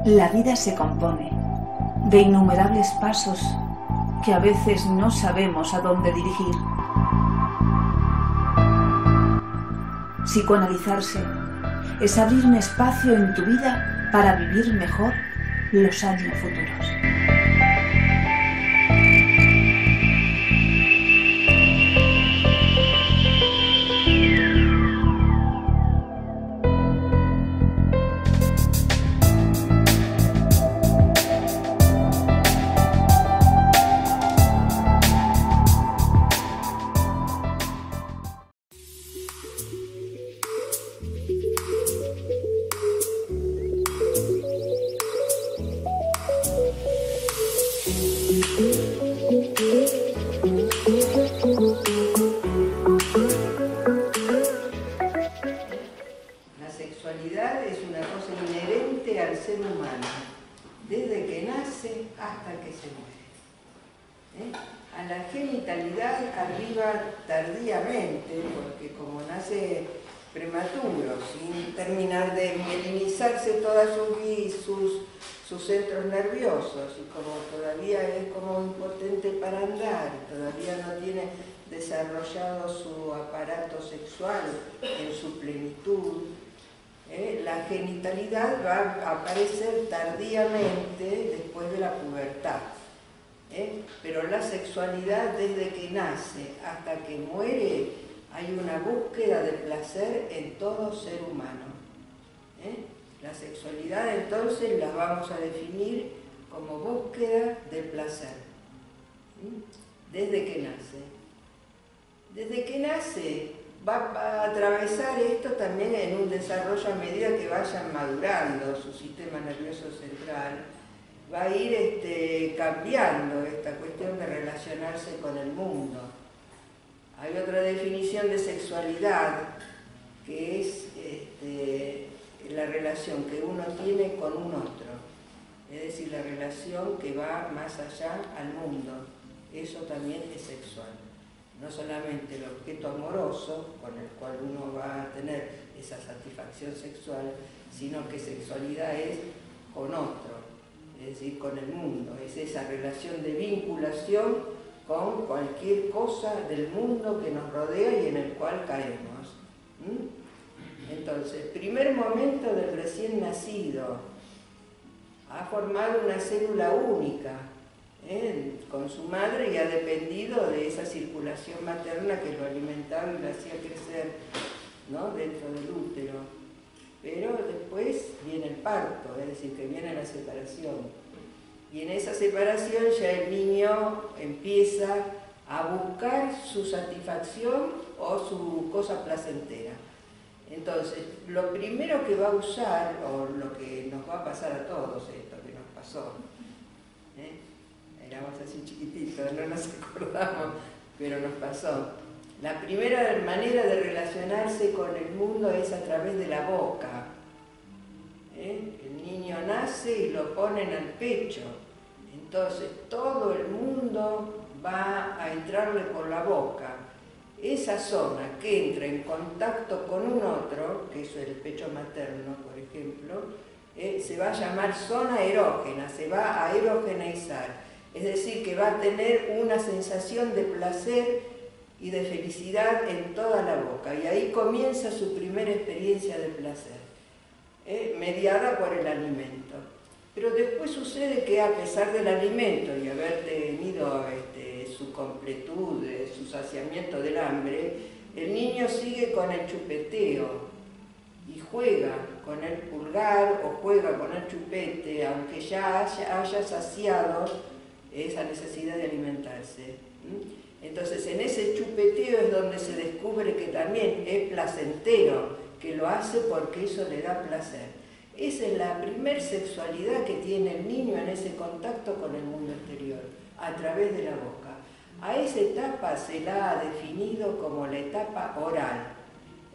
La vida se compone de innumerables pasos que a veces no sabemos a dónde dirigir. Psicoanalizarse es abrir un espacio en tu vida para vivir mejor los años futuros. La sexualidad es una cosa inherente al ser humano, desde que nace hasta que se muere. A la genitalidad arriba tardíamente, porque como nace prematuro, sin terminar de mielinizarse todas sus centros nerviosos, y como todavía es como impotente para andar, todavía no tiene desarrollado su aparato sexual en su plenitud, la genitalidad va a aparecer tardíamente después de la pubertad. Pero la sexualidad, desde que nace hasta que muere, hay una búsqueda de placer en todo ser humano. La sexualidad entonces la vamos a definir como búsqueda de placer. Desde que nace. Desde que nace va a atravesar esto también en un desarrollo a medida que vayan madurando su sistema nervioso central. Va a ir cambiando esta cuestión de relacionarse con el mundo. Hay otra definición de sexualidad que es la relación que uno tiene con un otro, es decir, la relación que va más allá al mundo. Eso también es sexual. No solamente el objeto amoroso con el cual uno va a tener esa satisfacción sexual, sino que sexualidad es con otro, es decir, con el mundo. Es esa relación de vinculación con cualquier cosa del mundo que nos rodea y en el cual caemos. Entonces, primer momento del recién nacido, ha formado una célula única con su madre y ha dependido de esa circulación materna que lo alimentaba y lo hacía crecer, ¿no?, dentro del útero. Pero después viene el parto, es decir, que viene la separación. Y en esa separación ya el niño empieza a buscar su satisfacción o su cosa placentera. Entonces, lo primero que va a usar, o lo que nos va a pasar a todos, esto que nos pasó, éramos así chiquititos, no nos acordamos, pero nos pasó. La primera manera de relacionarse con el mundo es a través de la boca. El niño nace y lo ponen al pecho. Entonces todo el mundo va a entrarle por la boca. Esa zona que entra en contacto con un otro, que es el pecho materno, por ejemplo, se va a llamar zona erógena, se va a erogeneizar. Es decir, que va a tener una sensación de placer y de felicidad en toda la boca. Y ahí comienza su primera experiencia de placer, mediada por el alimento. Pero después sucede que a pesar del alimento y haber tenido su completud, su saciamiento del hambre, el niño sigue con el chupeteo y juega con el pulgar o juega con el chupete, aunque ya haya saciado esa necesidad de alimentarse. Entonces, en ese chupeteo es donde se descubre que también es placentero, que lo hace porque eso le da placer. Esa es la primer sexualidad que tiene el niño en ese contacto con el mundo exterior, a través de la boca. A esa etapa se la ha definido como la etapa oral.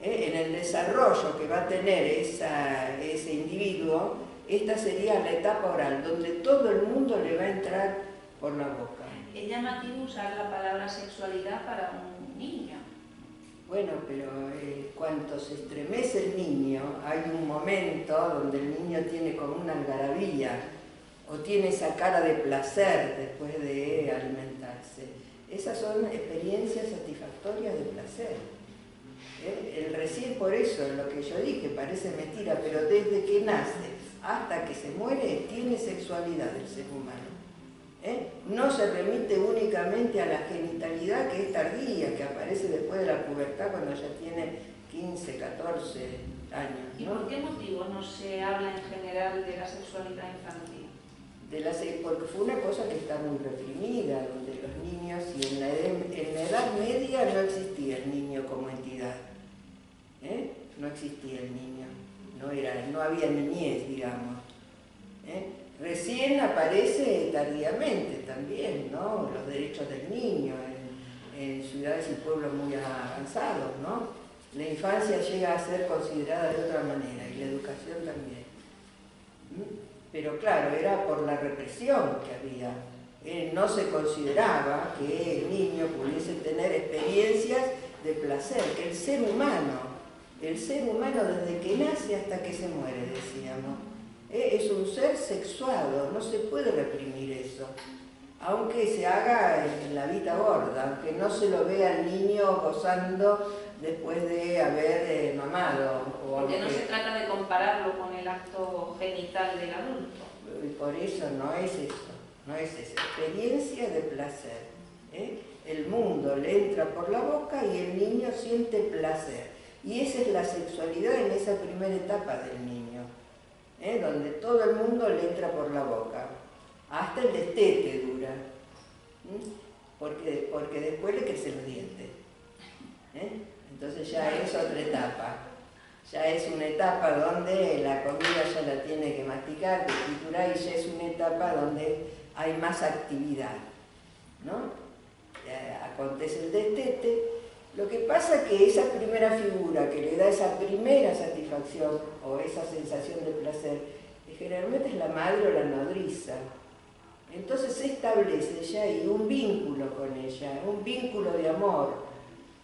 En el desarrollo que va a tener ese individuo, esta sería la etapa oral, donde todo el mundo le va a entrar por la boca. Es llamativo usar la palabra sexualidad para un niño. Bueno, pero cuando se estremece el niño, hay un momento donde el niño tiene como una algarabía o tiene esa cara de placer después de alimentarse. Esas son experiencias satisfactorias de placer. El recién, por eso, lo que yo dije, parece mentira, pero desde que nace hasta que se muere, tiene sexualidad el ser humano. No se remite únicamente a la genitalidad, que es tardía, que aparece después de la pubertad cuando ya tiene 15, 14 años, ¿no? ¿Y por qué motivo no se habla en general de la sexualidad infantil? Porque fue una cosa que está muy reprimida, donde los niños, y en la edad media no existía el niño como entidad. No existía el niño, no había niñez, digamos. Recién aparece tardíamente también, ¿no? Los derechos del niño en ciudades y pueblos muy avanzados, ¿no? La infancia llega a ser considerada de otra manera y la educación también. Pero claro, era por la represión que había. No se consideraba que el niño pudiese tener experiencias de placer, que el ser humano desde que nace hasta que se muere, decíamos, es un ser sexuado, no se puede reprimir eso. Aunque se haga en la vista gorda, aunque no se lo vea al niño gozando después de haber mamado. Porque no se trata de compararlo con el acto genital del adulto. Por eso no es eso, no es esa experiencia de placer. El mundo le entra por la boca y el niño siente placer. Y esa es la sexualidad en esa primera etapa del niño, donde todo el mundo le entra por la boca. Hasta el destete dura, porque después le crecen los dientes. Entonces ya es otra etapa. Ya es una etapa donde la comida ya la tiene que masticar, que triturar, y ya es una etapa donde hay más actividad, ¿no? Acontece el destete. Lo que pasa es que esa primera figura que le da esa primera satisfacción o esa sensación de placer, generalmente es la madre o la nodriza. Entonces se establece ya ahí un vínculo con ella, un vínculo de amor.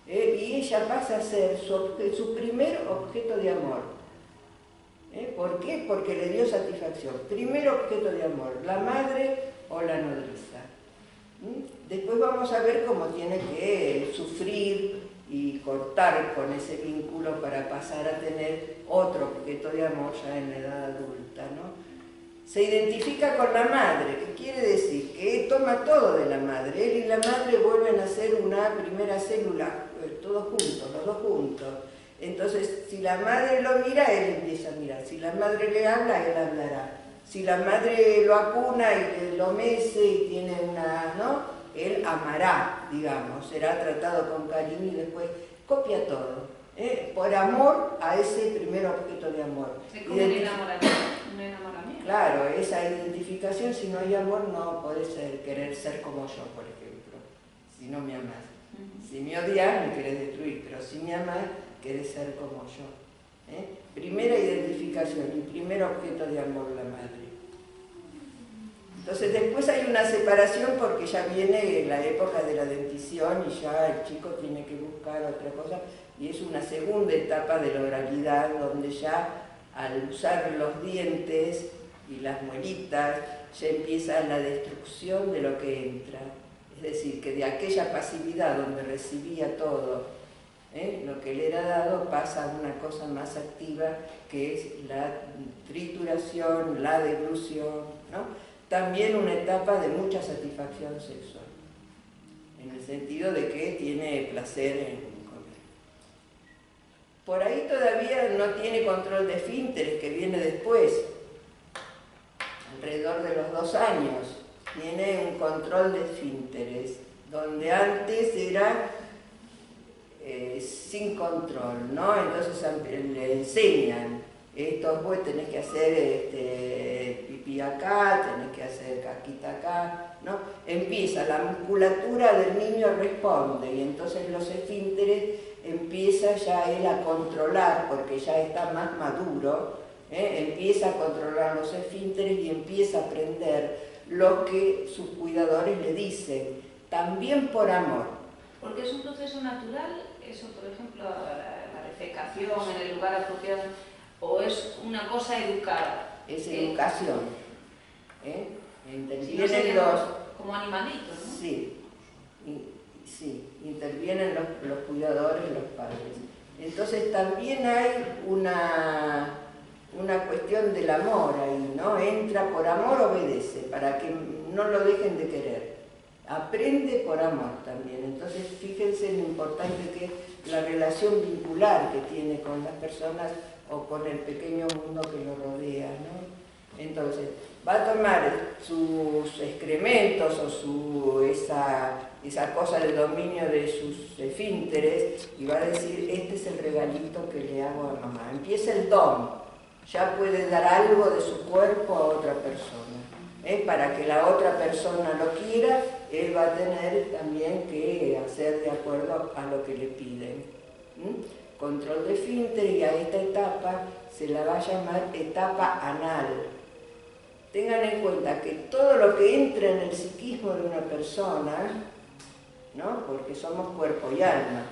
Y ella pasa a ser su primer objeto de amor. ¿Por qué? Porque le dio satisfacción. Primer objeto de amor, la madre o la nodriza. Después vamos a ver cómo tiene que sufrir y cortar con ese vínculo para pasar a tener otro objeto de amor ya en la edad adulta, ¿no? Se identifica con la madre, que quiere decir que toma todo de la madre. Él y la madre vuelven a ser una primera célula, todos juntos, los dos juntos. Entonces, si la madre lo mira, él empieza a mirar. Si la madre le habla, él hablará. Si la madre lo acuna y lo mece y tiene una, ¿no? Él amará, digamos, será tratado con cariño y después copia todo. Por amor a ese primer objeto de amor. Es como un enamoramiento. Claro, esa identificación, si no hay amor, no puede querer ser como yo, por ejemplo, si no me amas. Si me odias, me querés destruir, pero si me amas, querés ser como yo. Primera identificación y primer objeto de amor, la madre. Entonces después hay una separación porque ya viene la época de la dentición y ya el chico tiene que buscar otra cosa, y es una segunda etapa de la oralidad donde ya al usar los dientes y las muelitas ya empieza la destrucción de lo que entra. Es decir, que de aquella pasividad donde recibía todo, lo que le era dado, pasa a una cosa más activa que es la trituración, la deglución, ¿no? También una etapa de mucha satisfacción sexual, en el sentido de que tiene placer en comer. Por ahí todavía no tiene control de esfínteres, que viene después, alrededor de los 2 años, tiene un control de esfínteres, donde antes era sin control, ¿no? Entonces le enseñan, esto vos tenés que hacer pipí acá, tenés que hacer caquita acá, ¿no? Empieza, la musculatura del niño responde y entonces los esfínteres empieza ya él a controlar, porque ya está más maduro, empieza a controlar los esfínteres y empieza a aprender lo que sus cuidadores le dicen, también por amor. Porque es un proceso natural eso, por ejemplo, la defecación en el lugar apropiado, o es una cosa educada? Es educación. Si no seríamos como animalitos, ¿no? Sí, sí, intervienen los cuidadores, los padres. Entonces también hay una cuestión del amor ahí, ¿no? Entra por amor, obedece, para que no lo dejen de querer. Aprende por amor también. Entonces fíjense lo importante que es la relación vincular que tiene con las personas o con el pequeño mundo que lo rodea, ¿no? Entonces, va a tomar sus excrementos o esa cosa de dominio de sus esfínteres y va a decir, este es el regalito que le hago a mamá. Empieza el don, ya puede dar algo de su cuerpo a otra persona. Para que la otra persona lo quiera, él va a tener también que hacer de acuerdo a lo que le piden. Control de esfínter, y a esta etapa se la va a llamar etapa anal. Tengan en cuenta que todo lo que entra en el psiquismo de una persona, ¿no? Porque somos cuerpo y alma,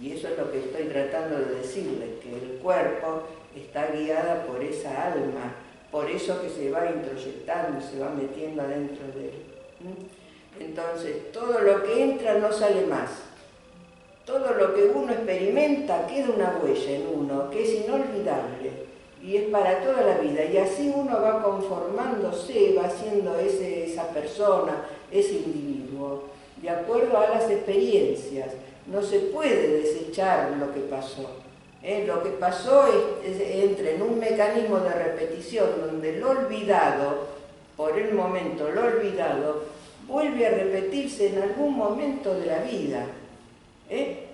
y eso es lo que estoy tratando de decirles, que el cuerpo está guiado por esa alma, por eso que se va introyectando, se va metiendo adentro de él. Entonces, todo lo que entra no sale más. Todo lo que uno experimenta queda una huella en uno, que es inolvidable. Y es para toda la vida, y así uno va conformándose, va siendo esa persona, ese individuo, de acuerdo a las experiencias. No se puede desechar lo que pasó. Lo que pasó entra en un mecanismo de repetición donde lo olvidado, por el momento lo olvidado, vuelve a repetirse en algún momento de la vida.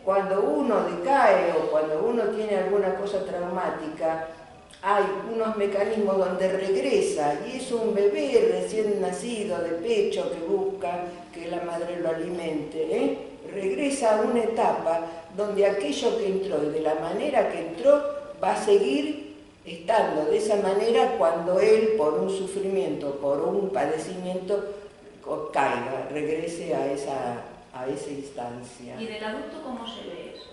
Cuando uno decae o cuando uno tiene alguna cosa traumática, hay unos mecanismos donde regresa, y es un bebé recién nacido de pecho que busca que la madre lo alimente. Regresa a una etapa donde aquello que entró y de la manera que entró va a seguir estando de esa manera cuando él, por un sufrimiento, por un padecimiento, caiga, regrese a esa instancia. ¿Y del adulto cómo se ve eso?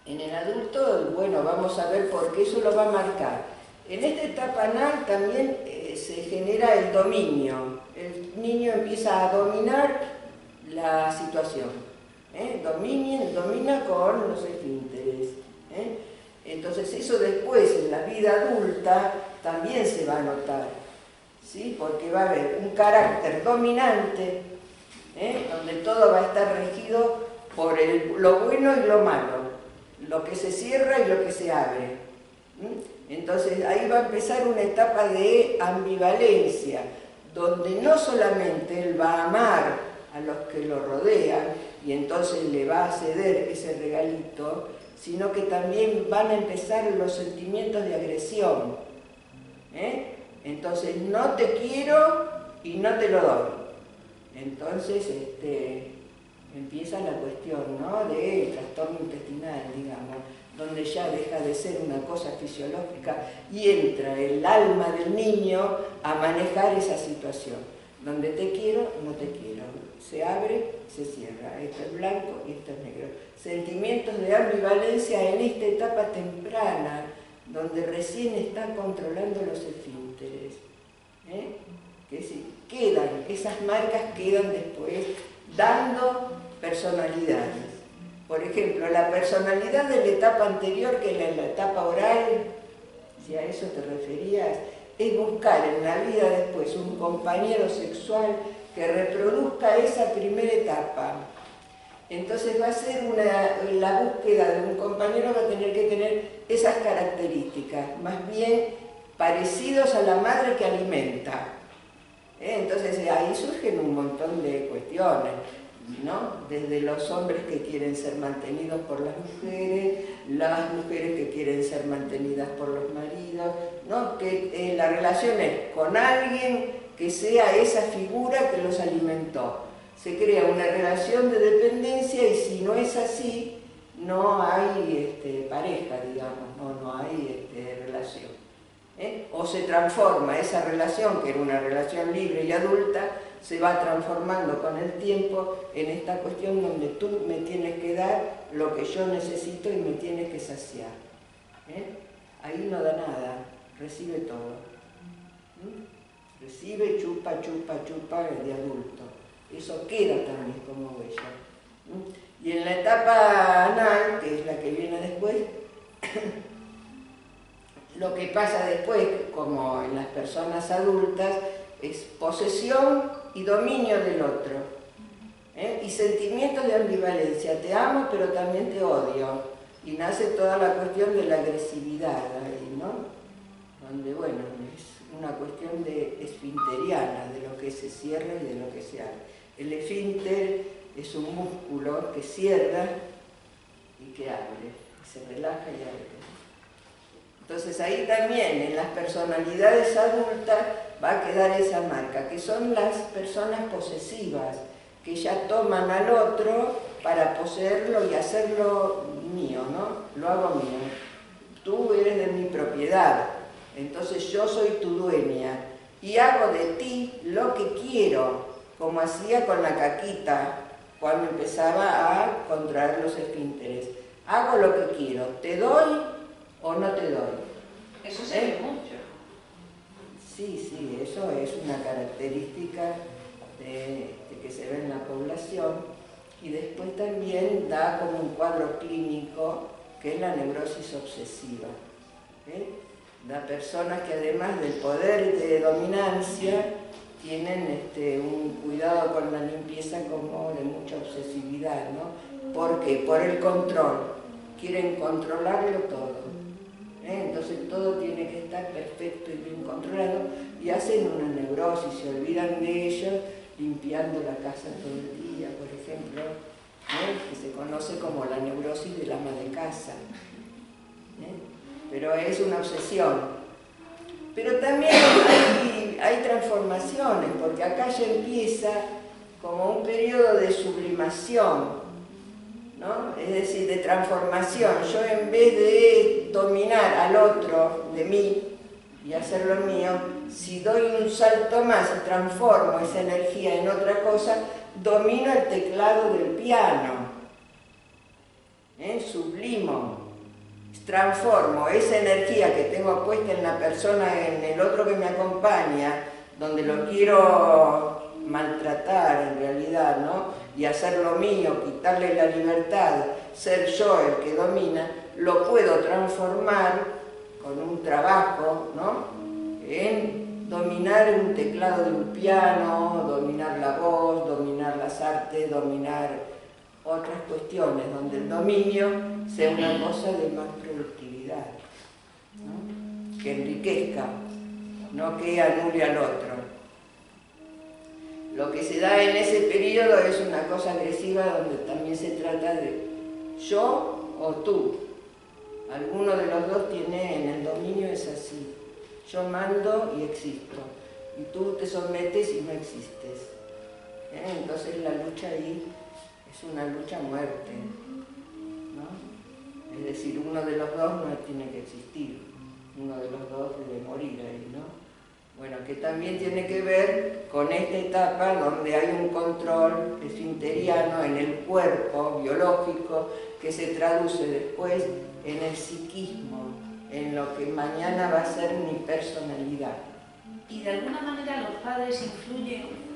En el adulto, bueno, vamos a ver por qué eso lo va a marcar. En esta etapa anal también se genera el dominio. El niño empieza a dominar la situación. Domina con los esfínteres. Entonces eso después en la vida adulta también se va a notar, ¿sí? Porque va a haber un carácter dominante, donde todo va a estar regido por lo bueno y lo malo, lo que se cierra y lo que se abre. Entonces ahí va a empezar una etapa de ambivalencia, donde no solamente él va a amar a los que lo rodean y entonces le va a ceder ese regalito, sino que también van a empezar los sentimientos de agresión. Entonces no te quiero y no te lo doy. Entonces empieza la cuestión, ¿no?, del trastorno intestinal, digamos, donde ya deja de ser una cosa fisiológica y entra el alma del niño a manejar esa situación, donde te quiero, no te quiero, se abre, se cierra, esto es blanco y esto es negro. Sentimientos de ambivalencia en esta etapa temprana, donde recién está controlando los esfínteres. Que sí, quedan, esas marcas quedan después, dando personalidades. Por ejemplo, la personalidad de la etapa anterior, que es la etapa oral, si a eso te referías, es buscar en la vida después un compañero sexual que reproduzca esa primera etapa. Entonces va a ser la búsqueda de un compañero, va a tener que tener esas características, más bien parecidos a la madre que alimenta. Entonces ahí surgen un montón de cuestiones, ¿no? Desde los hombres que quieren ser mantenidos por las mujeres que quieren ser mantenidas por los maridos, ¿no? Que la relación es con alguien que sea esa figura que los alimentó. Se crea una relación de dependencia y si no es así, no hay pareja, digamos, no hay relación. O se transforma esa relación, que era una relación libre y adulta, se va transformando con el tiempo en esta cuestión donde tú me tienes que dar lo que yo necesito y me tienes que saciar. Ahí no da nada, recibe todo. Recibe, chupa, chupa, chupa de adulto. Eso queda también como huella. Y en la etapa anal, que es la que viene después, lo que pasa después, como en las personas adultas, es posesión y dominio del otro. Y sentimientos de ambivalencia. Te amo, pero también te odio. Y nace toda la cuestión de la agresividad ahí, ¿no? Donde, bueno, es una cuestión de esfinteriana, de lo que se cierra y de lo que se abre. El esfínter es un músculo que cierra y que abre, se relaja y abre. Entonces ahí también, en las personalidades adultas, va a quedar esa marca, que son las personas posesivas, que ya toman al otro para poseerlo y hacerlo mío, ¿no? Lo hago mío. Tú eres de mi propiedad, entonces yo soy tu dueña y hago de ti lo que quiero, como hacía con la caquita cuando empezaba a contraer los esfínteres. Hago lo que quiero, ¿te doy o no te doy? Eso se ve mucho. Sí, eso es una característica de que se ve en la población, y después también da como un cuadro clínico que es la neurosis obsesiva. Da personas que además del poder de dominancia tienen un cuidado con la limpieza como de mucha obsesividad, ¿no? ¿Por qué? Por el control. Quieren controlarlo todo. Entonces todo tiene que estar perfecto y bien controlado y hacen una neurosis, se olvidan de ellos limpiando la casa todo el día, por ejemplo, que se conoce como la neurosis del ama de casa. Pero es una obsesión. Pero también hay transformaciones, porque acá ya empieza como un periodo de sublimación, ¿no? Es decir, de transformación. Yo, en vez de dominar al otro de mí y hacerlo mío, si doy un salto más y transformo esa energía en otra cosa, domino el teclado del piano, sublimo, transformo esa energía que tengo puesta en la persona, en el otro que me acompaña, donde lo quiero maltratar en realidad, ¿no? Y hacerlo mío, quitarle la libertad, ser yo el que domina, lo puedo transformar con un trabajo, ¿no? En dominar un teclado de un piano, dominar la voz, dominar las artes, dominar otras cuestiones, donde el dominio sea una cosa de más productividad, ¿no? Que enriquezca, no que anule al otro. Lo que se da en ese periodo es una cosa agresiva donde también se trata de yo o tú. Alguno de los dos tiene, en el dominio es así. Yo mando y existo, y tú te sometes y no existes. Entonces la lucha ahí es una lucha a muerte, ¿no? Es decir, uno de los dos no tiene que existir, uno de los dos debe morir ahí, ¿no? Bueno, que también tiene que ver con esta etapa donde hay un control esfinteriano en el cuerpo biológico que se traduce después en el psiquismo, en lo que mañana va a ser mi personalidad. ¿Y de alguna manera los padres influyen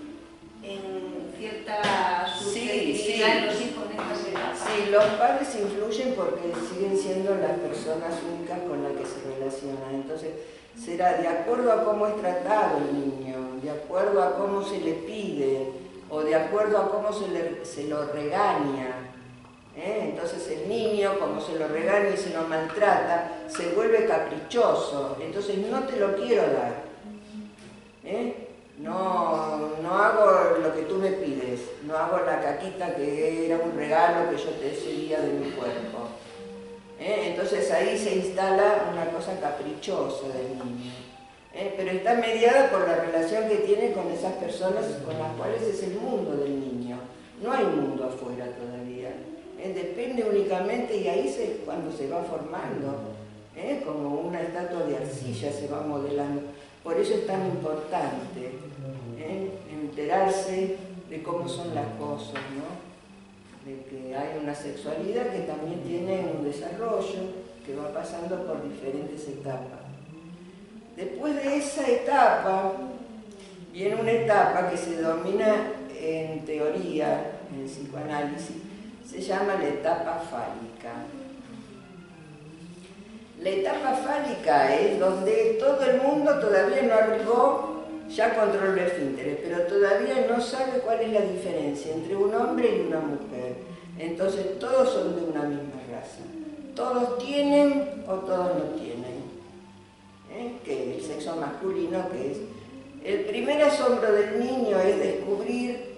en cierta susceptibilidad en los hijos de estas etapas? Sí, los padres influyen porque siguen siendo las personas únicas con las que se relacionan. Entonces, será de acuerdo a cómo es tratado el niño, de acuerdo a cómo se le pide, o de acuerdo a cómo se lo regaña. Entonces el niño, como se lo regaña y se lo maltrata, se vuelve caprichoso. Entonces no te lo quiero dar. No hago lo que tú me pides, no hago la caquita que era un regalo que yo te cedía de mi cuerpo. Entonces ahí se instala una cosa caprichosa del niño. Pero está mediada por la relación que tiene con esas personas con las cuales es el mundo del niño. No hay mundo afuera todavía. Depende únicamente, y ahí es cuando se va formando, como una estatua de arcilla se va modelando. Por eso es tan importante enterarse de cómo son las cosas, ¿no? De que hay una sexualidad que también tiene un desarrollo que va pasando por diferentes etapas. Después de esa etapa, viene una etapa que se domina en teoría, en el psicoanálisis, se llama la etapa fálica. La etapa fálica es donde todo el mundo todavía no arribó, ya controló el esfínteres, pero todavía no sabe cuál es la diferencia entre un hombre y una mujer. Entonces todos son de una misma raza. Todos tienen o todos no tienen. Que el sexo masculino, que es el primer asombro del niño, es descubrir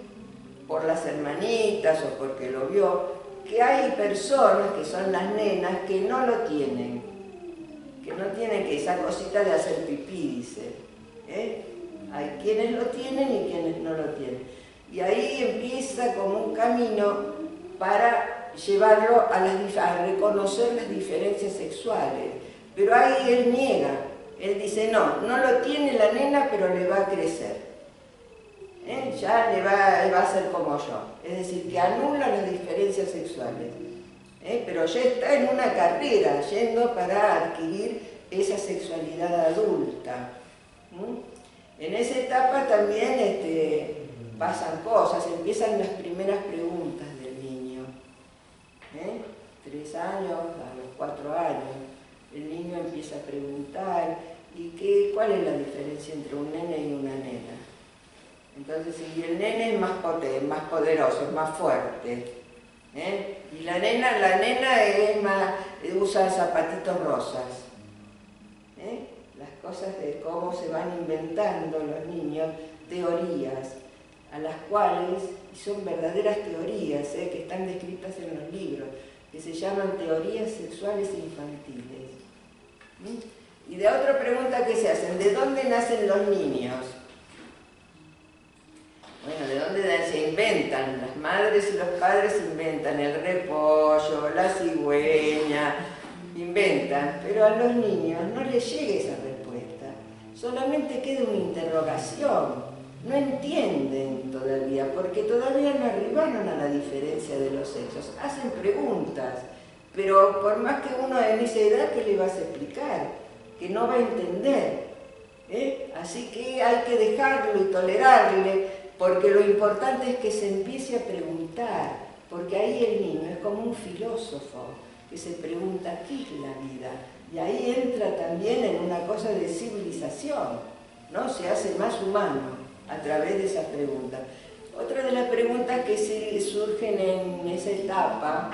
por las hermanitas o porque lo vio que hay personas que son las nenas que no lo tienen, que no tienen que esa cosita de hacer pipí, dice. Hay quienes lo tienen y quienes no lo tienen. Y ahí empieza como un camino para llevarlo a reconocer las diferencias sexuales. Pero ahí él niega. Él dice, no lo tiene la nena, pero le va a crecer. Ya va a ser como yo. Es decir, que anula las diferencias sexuales. Pero ya está en una carrera, yendo para adquirir esa sexualidad adulta. En esa etapa también pasan cosas, empiezan las primeras preguntas del niño. 3 años, a los 4 años. El niño empieza a preguntar, ¿y cuál es la diferencia entre un nene y una nena? Entonces, si el nene es más potente, más poderoso, es más fuerte, y la nena es más, usa zapatitos rosas. Las cosas de cómo se van inventando los niños, teorías, a las cuales, y son verdaderas teorías, que están descritas en los libros, que se llaman teorías sexuales infantiles. Y de otra pregunta que se hacen, ¿de dónde nacen los niños? Bueno, ¿de dónde se inventan? Las madres y los padres inventan el repollo, la cigüeña, inventan, pero a los niños no les llega esa respuesta, solamente queda una interrogación, no entienden todavía, porque todavía no arribaron a la diferencia de los sexos, hacen preguntas, pero por más que uno en esa edad, ¿qué le vas a explicar? Que no va a entender, así que hay que dejarlo y tolerarle, porque lo importante es que se empiece a preguntar, porque ahí el niño es como un filósofo, que se pregunta qué es la vida, y ahí entra también en una cosa de civilización, ¿no? Se hace más humano a través de esas preguntas. Otra de las preguntas que surgen en esa etapa,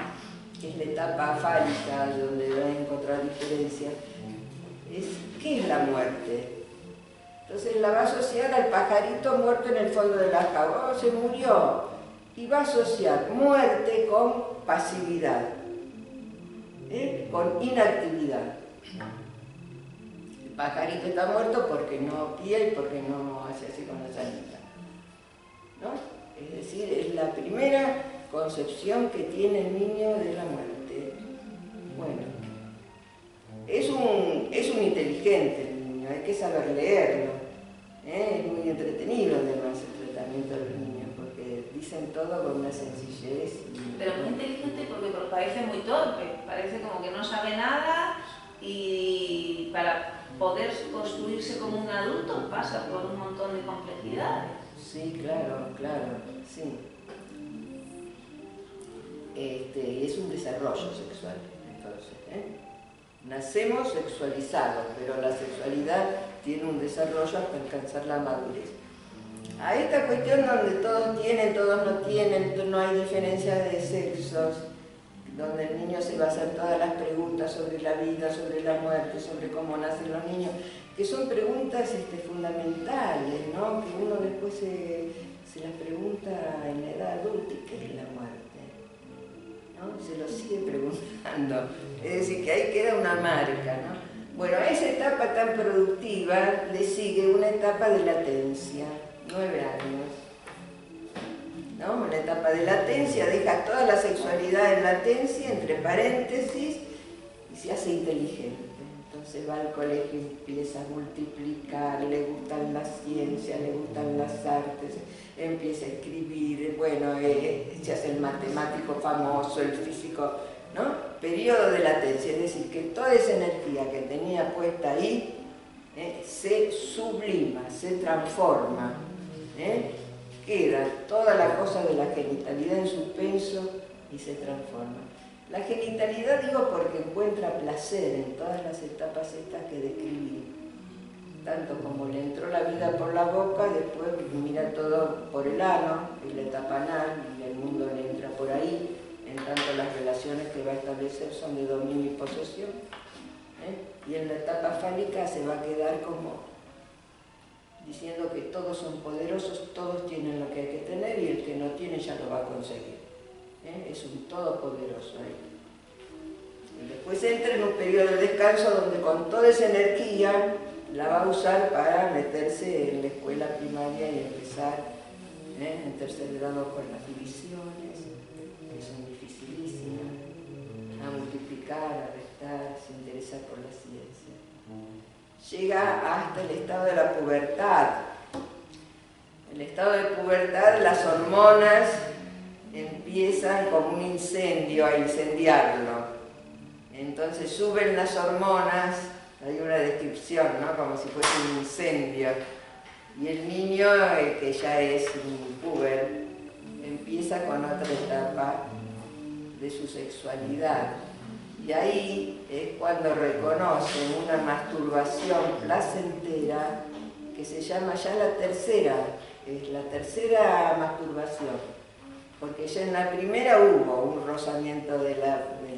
que es la etapa fálica, donde van a encontrar diferencias, es ¿qué es la muerte? Entonces la va a asociar al pajarito muerto en el fondo del agua, se murió, y va a asociar muerte con pasividad, con inactividad. El pajarito está muerto porque no pía y porque no hace así con las alitas, ¿no? Es decir, es la primera concepción que tiene el niño de la muerte. Bueno, es un inteligente el niño, hay que saber leerlo. Es muy entretenido además el tratamiento de los niños, porque dicen todo con una sencillez. Pero muy inteligente porque parece muy torpe, parece como que no sabe nada, y para poder construirse como un adulto pasa por un montón de complejidades. Sí, claro, sí. Es un desarrollo sexual, entonces. Nacemos sexualizados, pero la sexualidad tiene un desarrollo hasta alcanzar la madurez. A esta cuestión donde todos tienen, todos no tienen, no hay diferencia de sexos, donde el niño se va a hacer todas las preguntas sobre la vida, sobre la muerte, sobre cómo nacen los niños, que son preguntas fundamentales, ¿no? Que uno después se las pregunta en la edad adulta, ¿y qué es la muerte? ¿No? Se lo sigue preguntando, es decir, que ahí queda una marca, ¿no? Bueno, a esa etapa tan productiva le sigue una etapa de latencia, 9 años, ¿no? La etapa de latencia deja toda la sexualidad en latencia, entre paréntesis, y se hace inteligente. Entonces va al colegio y empieza a multiplicar, le gustan las ciencias, le gustan las artes, empieza a escribir, bueno, se hace el matemático famoso, el físico, ¿no? Periodo de latencia, es decir, que toda esa energía que tenía puesta ahí se sublima, se transforma, queda toda la cosa de la genitalidad en suspenso y se transforma. La genitalidad digo porque encuentra placer en todas las etapas estas que describí. Tanto como le entró la vida por la boca, después mira todo por el ano, es la etapa anal, y el mundo le entra por ahí, en tanto las relaciones que va a establecer son de dominio y posesión. Y en la etapa fálica se va a quedar como diciendo que todos son poderosos, todos tienen lo que hay que tener y el que no tiene ya lo va a conseguir. Es un todopoderoso ahí. Y después entra en un periodo de descanso donde con toda esa energía la va a usar para meterse en la escuela primaria y empezar en tercer grado con las divisiones, que son dificilísimas, a multiplicar, a restar, se interesa por la ciencia. Llega hasta el estado de la pubertad. En el estado de pubertad las hormonas empiezan como un incendio a incendiarlo. Entonces suben las hormonas, hay una descripción, ¿no? Como si fuese un incendio. Y el niño, que ya es un puber, empieza con otra etapa de su sexualidad. Y ahí es cuando reconoce una masturbación placentera que se llama ya la tercera, es la tercera masturbación. Porque ya en la primera hubo un rozamiento de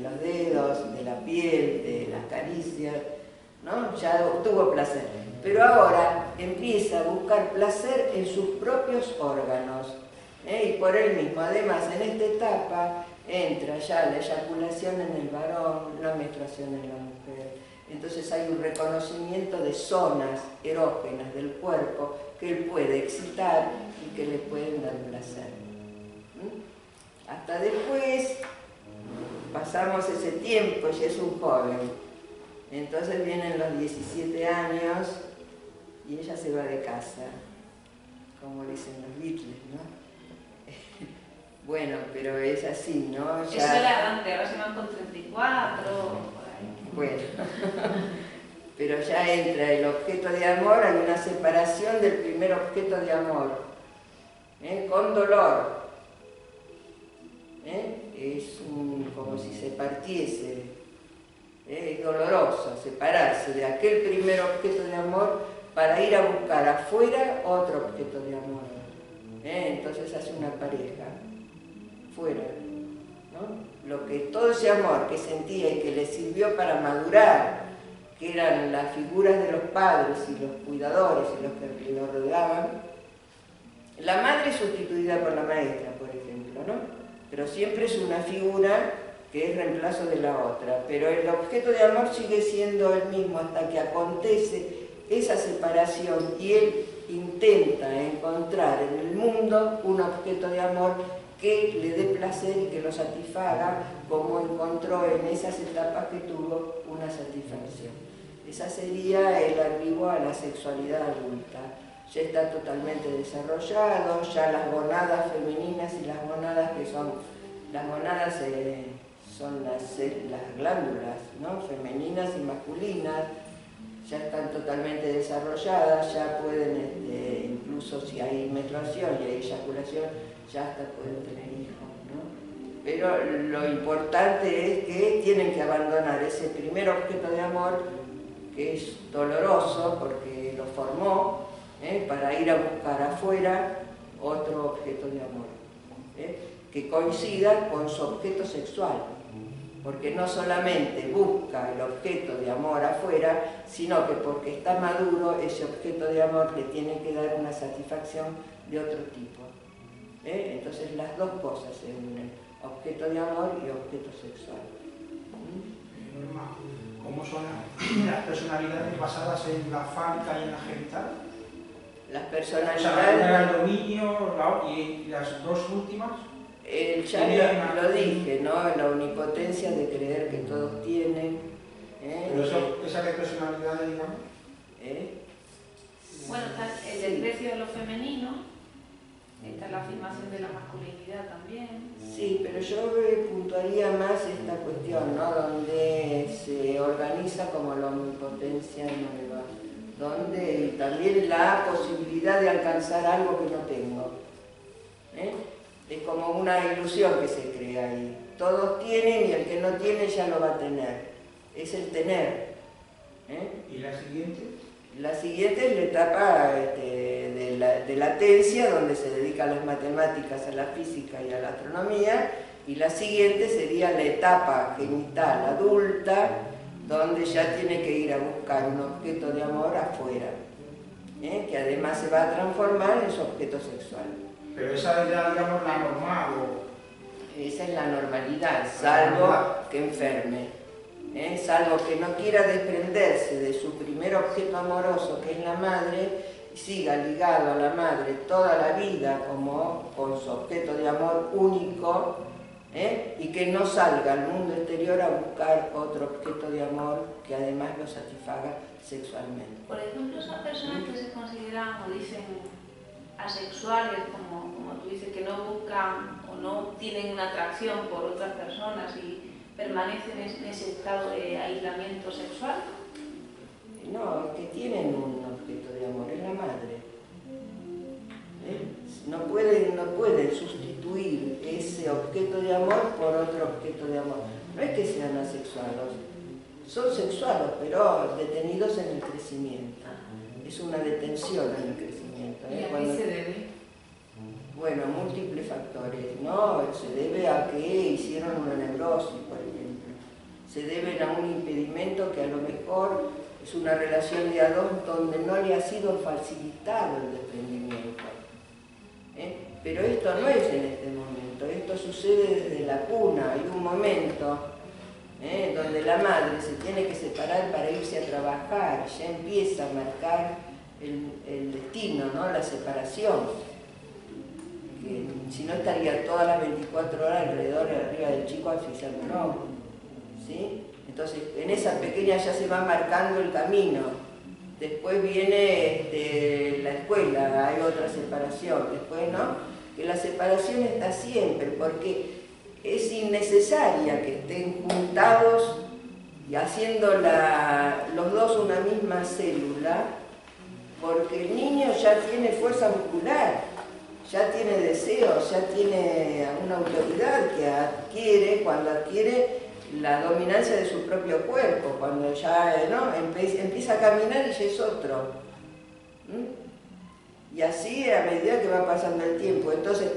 los dedos, de la piel, de las caricias, ¿no? Ya obtuvo placer. Pero ahora empieza a buscar placer en sus propios órganos, y por él mismo. Además, en esta etapa entra ya la eyaculación en el varón, la menstruación en la mujer. Entonces hay un reconocimiento de zonas erógenas del cuerpo que él puede excitar y que le pueden dar placer. Hasta después pasamos ese tiempo, ya es un joven. Entonces vienen los 17 años y ella se va de casa, como dicen los Beatles, ¿no? Bueno, pero es así, ¿no? Ya... Eso era antes, ahora se van con 34, por ahí. Bueno, pero ya entra el objeto de amor, hay una separación del primer objeto de amor, con dolor. Es como si se partiese, es doloroso separarse de aquel primer objeto de amor para ir a buscar afuera otro objeto de amor. Entonces hace una pareja, fuera, ¿no? Lo que todo ese amor que sentía y que le sirvió para madurar, que eran las figuras de los padres y los cuidadores y los que lo rodeaban, la madre es sustituida por la maestra, por ejemplo, ¿no? Pero siempre es una figura que es reemplazo de la otra, pero el objeto de amor sigue siendo el mismo hasta que acontece esa separación y él intenta encontrar en el mundo un objeto de amor que le dé placer y que lo satisfaga, como encontró en esas etapas que tuvo una satisfacción. Esa sería el arribo a la sexualidad adulta. Ya está totalmente desarrollado, ya las gonadas femeninas y las gonadas que son, las gonadas son las glándulas, ¿no? Femeninas y masculinas, ya están totalmente desarrolladas, ya pueden, incluso si hay menstruación y hay eyaculación, ya hasta pueden tener hijos, ¿no? Pero lo importante es que tienen que abandonar ese primer objeto de amor, que es doloroso porque lo formó, para ir a buscar afuera otro objeto de amor, que coincida con su objeto sexual, porque no solamente busca el objeto de amor afuera, sino que porque está maduro, ese objeto de amor le tiene que dar una satisfacción de otro tipo. Entonces las dos cosas se unen, objeto de amor y objeto sexual. Norma, ¿cómo son las personalidades basadas en la fálica y en la genital? Las O personalidades... sea, el dominio y las dos últimas... Ya lo dije, ¿no? La omnipotencia de creer que todos tienen, Pero esa de personalidades, digamos. Bueno, está el desprecio de lo femenino, está la afirmación de la masculinidad también. Sí, pero yo puntuaría más esta cuestión, ¿no? Donde se organiza como la omnipotencia nueva, donde también la posibilidad de alcanzar algo que no tengo. Es como una ilusión que se crea ahí. Todos tienen y el que no tiene ya lo va a tener. Es el tener. ¿Y la siguiente? La siguiente es la etapa de latencia, donde se dedica a las matemáticas, a la física y a la astronomía, y la siguiente sería la etapa genital adulta, donde ya tiene que ir a buscar un objeto de amor afuera, que además se va a transformar en su objeto sexual. Pero esa es ya, digamos, la normal. Esa es la normalidad, salvo que enferme. Salvo que no quiera desprenderse de su primer objeto amoroso, que es la madre, y siga ligado a la madre toda la vida como con su objeto de amor único, y que no salga al mundo exterior a buscar otro objeto de amor que además lo satisfaga sexualmente. Por ejemplo, esas personas que se consideran o dicen asexuales, como tú dices, que no buscan o no tienen una atracción por otras personas y permanecen en ese estado de aislamiento sexual. No, es que tienen un objeto de amor, es la madre. No pueden sustituir ese objeto de amor por otro objeto de amor. No es que sean asexuados, son sexuados, pero detenidos en el crecimiento. Es una detención en el crecimiento. ¿Y a qué se debe? Bueno, múltiples factores, ¿no? Se debe a que hicieron una neurosis, por ejemplo. Se deben a un impedimento que a lo mejor es una relación de a dos donde no le ha sido facilitado el desprendimiento. Pero esto no es en este momento, esto sucede desde la cuna. Hay un momento donde la madre se tiene que separar para irse a trabajar, ya empieza a marcar el destino, ¿no? La separación. Que si no estaría todas las 24 horas alrededor y arriba del chico asfixiándolo, ¿sí? Entonces en esa pequeña ya se va marcando el camino. Después viene la escuela, hay otra separación, después no, que la separación está siempre, porque es innecesaria que estén juntados y haciendo los dos una misma célula, porque el niño ya tiene fuerza muscular, ya tiene deseos, ya tiene una autoridad que adquiere cuando adquiere la dominancia de su propio cuerpo, cuando ya empieza a caminar y ya es otro. Y así a medida que va pasando el tiempo. Entonces,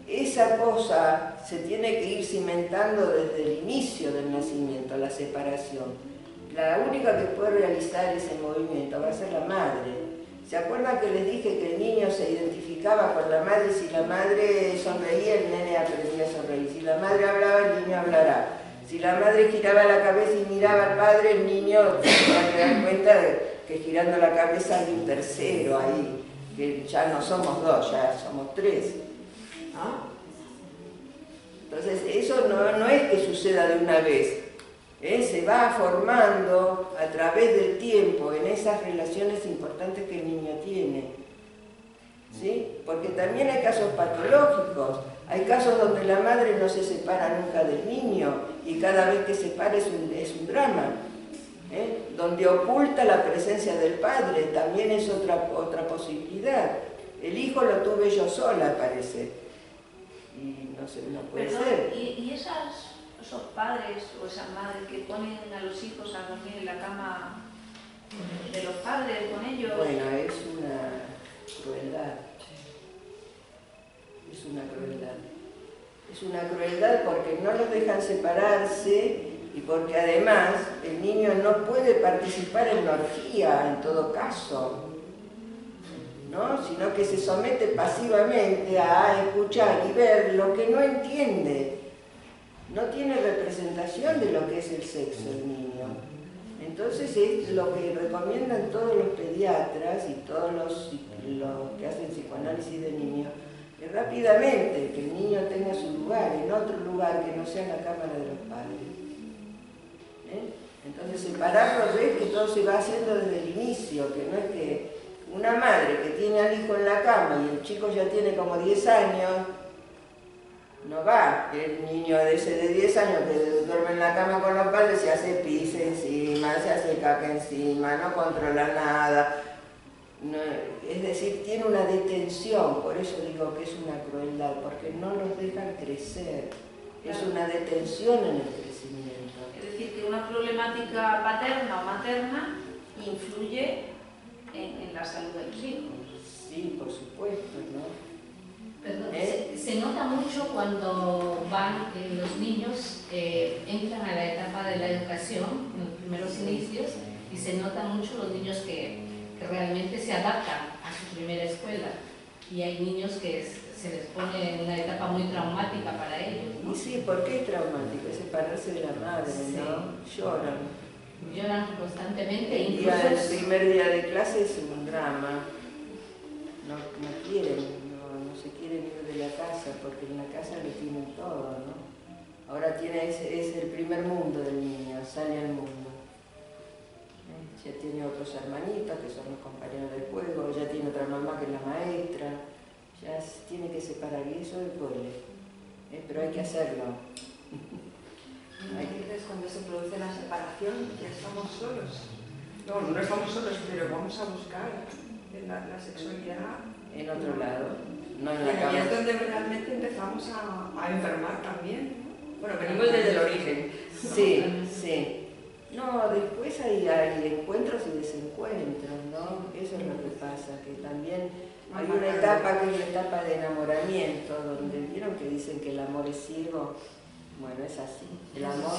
esa cosa se tiene que ir cimentando desde el inicio del nacimiento, la separación. La única que puede realizar ese movimiento va a ser la madre. ¿Se acuerdan que les dije que el niño se identificaba con la madre? Si la madre sonreía, el nene aprendía a sonreír. Si la madre hablaba, el niño hablará. Si la madre giraba la cabeza y miraba al padre, el niño se va a dar cuenta de que girando la cabeza hay un tercero ahí, que ya no somos dos, ya somos tres. ¿No? Entonces, eso no es que suceda de una vez. Se va formando a través del tiempo en esas relaciones importantes que el niño tiene. ¿Sí? Porque también hay casos patológicos, hay casos donde la madre no se separa nunca del niño y cada vez que se separa es un drama, donde oculta la presencia del padre, también es otra posibilidad. El hijo lo tuve yo sola, parece, y no puede ser. ¿Y esos padres o esas madres que ponen a los hijos a dormir en la cama de los padres con ellos? Bueno, es una crueldad. Es una crueldad. Es una crueldad porque no los dejan separarse y porque además el niño no puede participar en la orgía en todo caso, ¿no? Sino que se somete pasivamente a escuchar y ver lo que no entiende. No tiene representación de lo que es el sexo el niño. Entonces es lo que recomiendan todos los pediatras y todos los que hacen psicoanálisis de niños, que rápidamente que el niño tenga su lugar, en otro lugar que no sea en la cámara de los padres. Entonces separarlos es que todo se va haciendo desde el inicio, que no es que una madre que tiene al hijo en la cama y el chico ya tiene como 10 años, no va. El niño de ese de 10 años que duerme en la cama con los padres se hace pis encima, se hace caca encima, no controla nada. No, es decir, tiene una detención, por eso digo que es una crueldad, porque no los dejan crecer. Es una detención en el crecimiento. Es decir, que una problemática paterna o materna influye en la salud de los hijos. Sí, por supuesto, ¿no? Perdón, se nota mucho cuando van los niños, entran a la etapa de la educación, en los primeros inicios, y se nota mucho los niños que realmente se adaptan a su primera escuela. Y hay niños que se les pone en una etapa muy traumática para ellos, ¿no? Y sí, ¿por qué es traumático? Es separarse de la madre, Sí. ¿no? Lloran. Lloran constantemente, El incluso... primer día de clase es un drama. No quieren, no se quieren ir de la casa, porque en la casa lo tienen todo, ¿no? Ahora es el primer mundo del niño, sale al mundo. Ya tiene otros hermanitos que son los compañeros del juego, ya tiene otra mamá que es la maestra, ya tiene que separar y eso duele, pero hay que hacerlo. Entonces, cuando se produce la separación, ya estamos solos. No estamos solos, pero vamos a buscar la sexualidad En otro lado, no en la y ahí es cama. donde realmente empezamos a enfermar también, ¿no? Bueno, venimos desde el origen. Sí, sí. No, después hay encuentros y desencuentros, ¿no? Eso es lo que pasa, que también hay una etapa que es la etapa de enamoramiento, donde vieron que dicen que el amor es ciego. Bueno, es así, el amor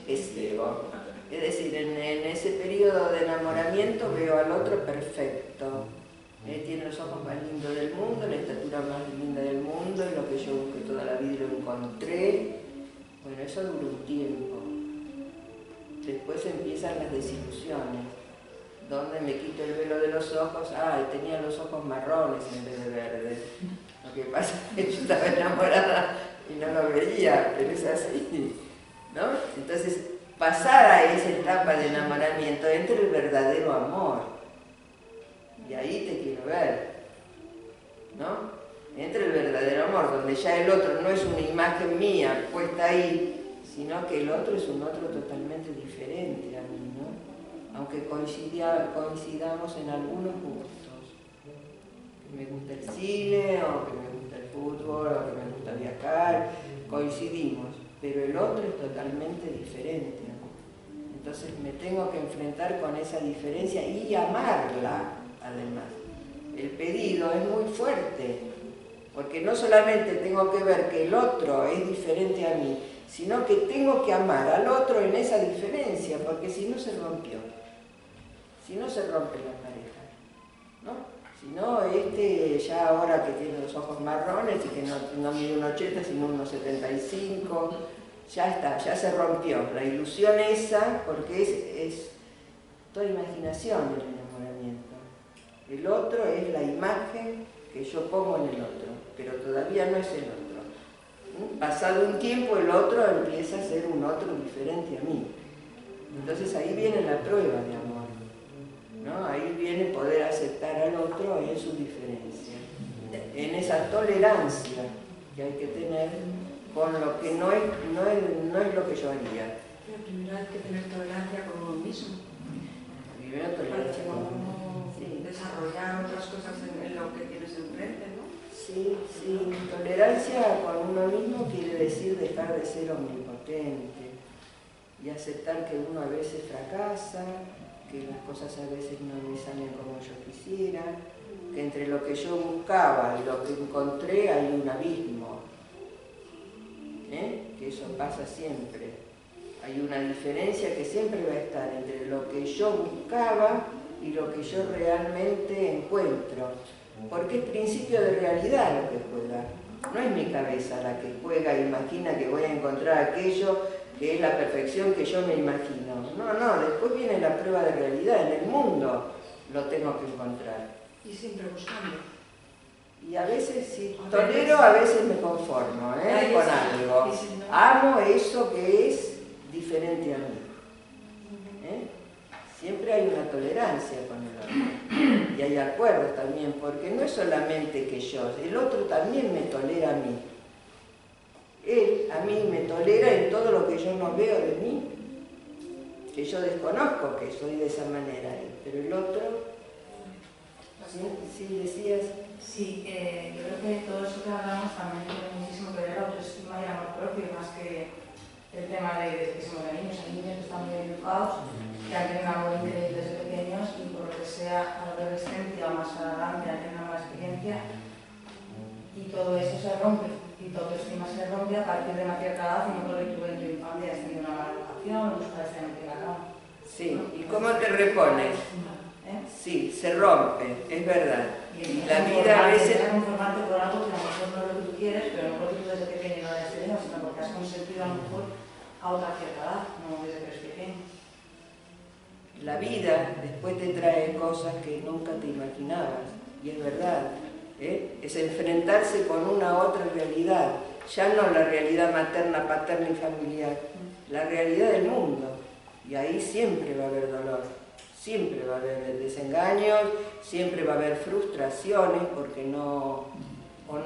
es ciego. Es decir, en ese periodo de enamoramiento veo al otro perfecto. Tiene los ojos más lindos del mundo, la estatura más linda del mundo, es lo que yo busqué toda la vida y lo encontré. Bueno, eso dura un tiempo. Después empiezan las desilusiones, donde me quito el velo de los ojos, tenía los ojos marrones en vez de verdes. Lo que pasa es que yo estaba enamorada y no lo veía, pero es así, ¿no? Entonces, pasar a esa etapa de enamoramiento entra el verdadero amor. Y ahí te quiero ver, ¿no? Entra el verdadero amor, donde ya el otro no es una imagen mía puesta ahí, sino que el otro es un otro totalmente diferente a mí, ¿no? Aunque coincidamos en algunos gustos. Que me gusta el cine, o que me gusta el fútbol, o que me gusta viajar, coincidimos, pero el otro es totalmente diferente a mí. Entonces me tengo que enfrentar con esa diferencia y amarla, además. El pedido es muy fuerte, porque no solamente tengo que ver que el otro es diferente a mí, sino que tengo que amar al otro en esa diferencia, porque si no se rompió, si no se rompe la pareja, ¿no? Si no, ya ahora que tiene los ojos marrones y que no mide 1,80 sino 1,75, ya está, ya se rompió. La ilusión esa, porque es toda imaginación el enamoramiento. El otro es la imagen que yo pongo en el otro, pero todavía no es el otro. Pasado un tiempo el otro empieza a ser un otro diferente a mí. Entonces ahí viene la prueba de amor, ¿no? Ahí viene poder aceptar al otro en su diferencia, en esa tolerancia que hay que tener con lo que no es lo que yo haría. Pero primero hay que tener tolerancia con uno mismo. Primero tolerancia con uno. Sí. Desarrollar otras cosas en lo que tienes enfrente, ¿no? Sí, tolerancia con uno mismo quiere decir dejar de ser omnipotente y aceptar que uno a veces fracasa, que las cosas a veces no me salen como yo quisiera, que entre lo que yo buscaba y lo que encontré hay un abismo, que eso pasa siempre. Hay una diferencia que siempre va a estar entre lo que yo buscaba y lo que yo realmente encuentro. Porque es principio de realidad lo que juega. No es mi cabeza la que juega e imagina que voy a encontrar aquello que es la perfección que yo me imagino. No, después viene la prueba de realidad. En el mundo lo tengo que encontrar. Y siempre buscando. Y a veces sí, tolero, a veces me conformo con algo. Amo eso que es diferente a mí. Siempre hay una tolerancia con el otro. Y hay acuerdos también, porque no es solamente que yo, el otro también me tolera a mí. Él a mí me tolera en todo lo que yo no veo de mí, que yo desconozco que soy de esa manera. Pero el otro, ¿sí decías? Sí, yo creo que todo eso que hablamos también tiene muchísimo que ver la autoestima y el amor propio, más que el tema de que somos de niños. Hay niños que están muy educados, que han tenido un amor increíble desde pequeños y por lo que sea a la adolescencia o más adelante han tenido una mala experiencia y todo eso se rompe. Y tu autoestima se rompe a partir de una cierta edad y no porque tú en tu infancia has tenido una mala educación, tus padres te han metido en la cama. Sí, ¿y cómo te repones? Sí, se rompe, es verdad. Y la vida a veces... conformarte por algo que a lo mejor no es lo que tú quieres, pero no porque tú desde pequeño no hayas tenido, sino porque has consentido a lo mejor a otra cierta edad, no desde que eres pequeño. La vida después te trae cosas que nunca te imaginabas, y es verdad. Es enfrentarse con una otra realidad, ya no la realidad materna, paterna y familiar, la realidad del mundo. Y ahí siempre va a haber dolor, siempre va a haber desengaños, siempre va a haber frustraciones porque no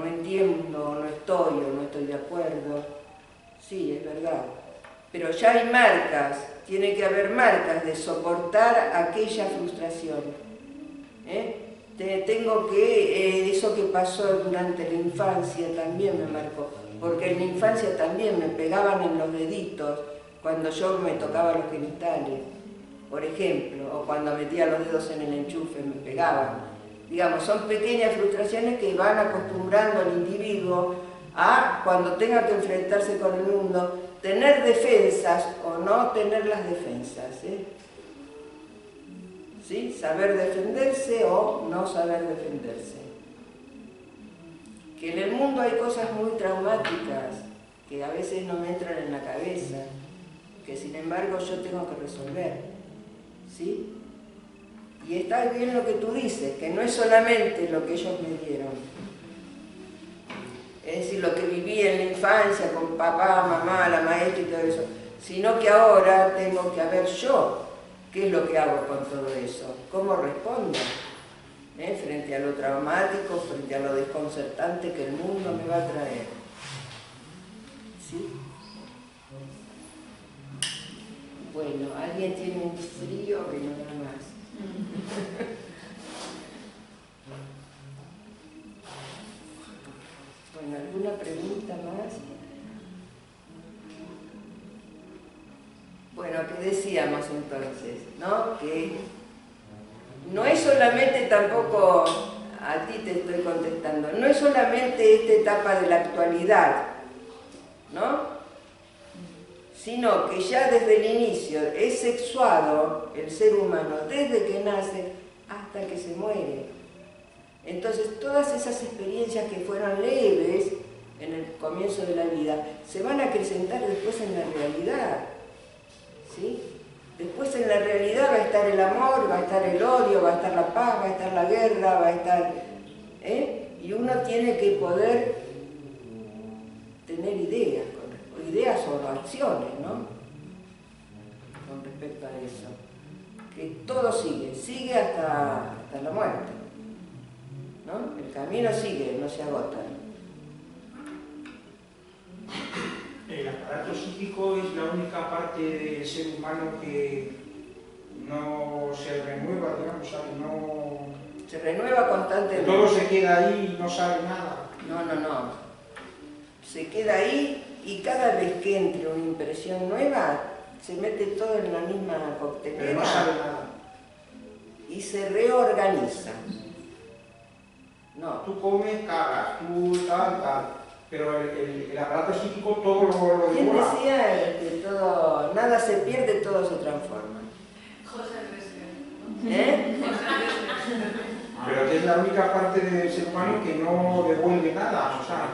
entiendo, o no estoy de acuerdo. Sí, es verdad. Pero ya hay marcas, tiene que haber marcas de soportar aquella frustración. Tengo que, eso que pasó durante la infancia también me marcó, porque en la infancia también me pegaban en los deditos cuando yo me tocaba los genitales, por ejemplo, o cuando metía los dedos en el enchufe me pegaban. Digamos, son pequeñas frustraciones que van acostumbrando al individuo a, cuando tenga que enfrentarse con el mundo, tener defensas o no tener las defensas, ¿sí? Saber defenderse o no saber defenderse. Que en el mundo hay cosas muy traumáticas que a veces no me entran en la cabeza, que sin embargo yo tengo que resolver, ¿sí? Y está bien lo que tú dices, que no es solamente lo que ellos me dieron, es decir, lo que viví en la infancia con papá, mamá, la maestra y todo eso, sino que ahora tengo que ver yo qué es lo que hago con todo eso, cómo respondo frente a lo traumático, frente a lo desconcertante que el mundo me va a traer. ¿Sí? Bueno, ¿alguien tiene un frío y no nada más? Bueno, ¿alguna pregunta más? Bueno, ¿qué decíamos entonces? ¿No? Que no es solamente tampoco, a ti te estoy contestando, no es solamente esta etapa de la actualidad, ¿no? Sino que ya desde el inicio es sexuado el ser humano, desde que nace hasta que se muere. Entonces todas esas experiencias que fueron leves en el comienzo de la vida se van a acrecentar después en la realidad, ¿sí? Después en la realidad va a estar el amor, va a estar el odio, va a estar la paz, va a estar la guerra, va a estar... Y uno tiene que poder tener ideas o acciones, ¿no? Con respecto a eso. Que todo sigue hasta la muerte, ¿no? El camino sigue, no se agota. El aparato psíquico es la única parte del ser humano que no se renueva, digamos, no... Se renueva constantemente. Todo se queda ahí y no sabe nada. No. Se queda ahí y cada vez que entre una impresión nueva, se mete todo en la misma coctelera. Pero no sabe nada. Y se reorganiza. No. Tú comes, cagas, tú tal. Pero el aparato psíquico todo lo ¿Quién devora. decía que todo, nada se pierde, todo se transforma? José Resque. Pero que es la única parte del ser humano que no devuelve nada. O sea,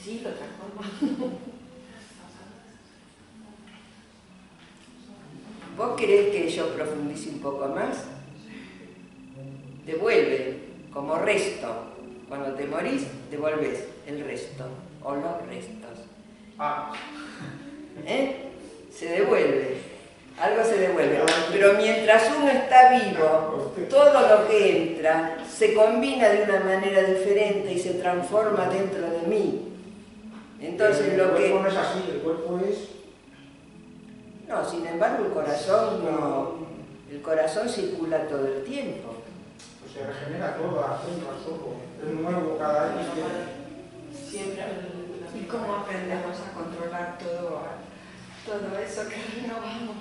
Sí, lo transforma. ¿Vos querés que yo profundice un poco más? Devuelve como resto. Cuando te morís, devolves el resto o los restos. Se devuelve. algo se devuelve. Pero mientras uno está vivo, todo lo que entra se combina de una manera diferente y se transforma dentro de mí. Entonces el cuerpo no es así, el cuerpo es... No, sin embargo el corazón no... El corazón circula todo el tiempo. Pues se regenera todo, es nuevo cada año. Siempre. ¿Y cómo aprendemos a controlar todo eso que renovamos?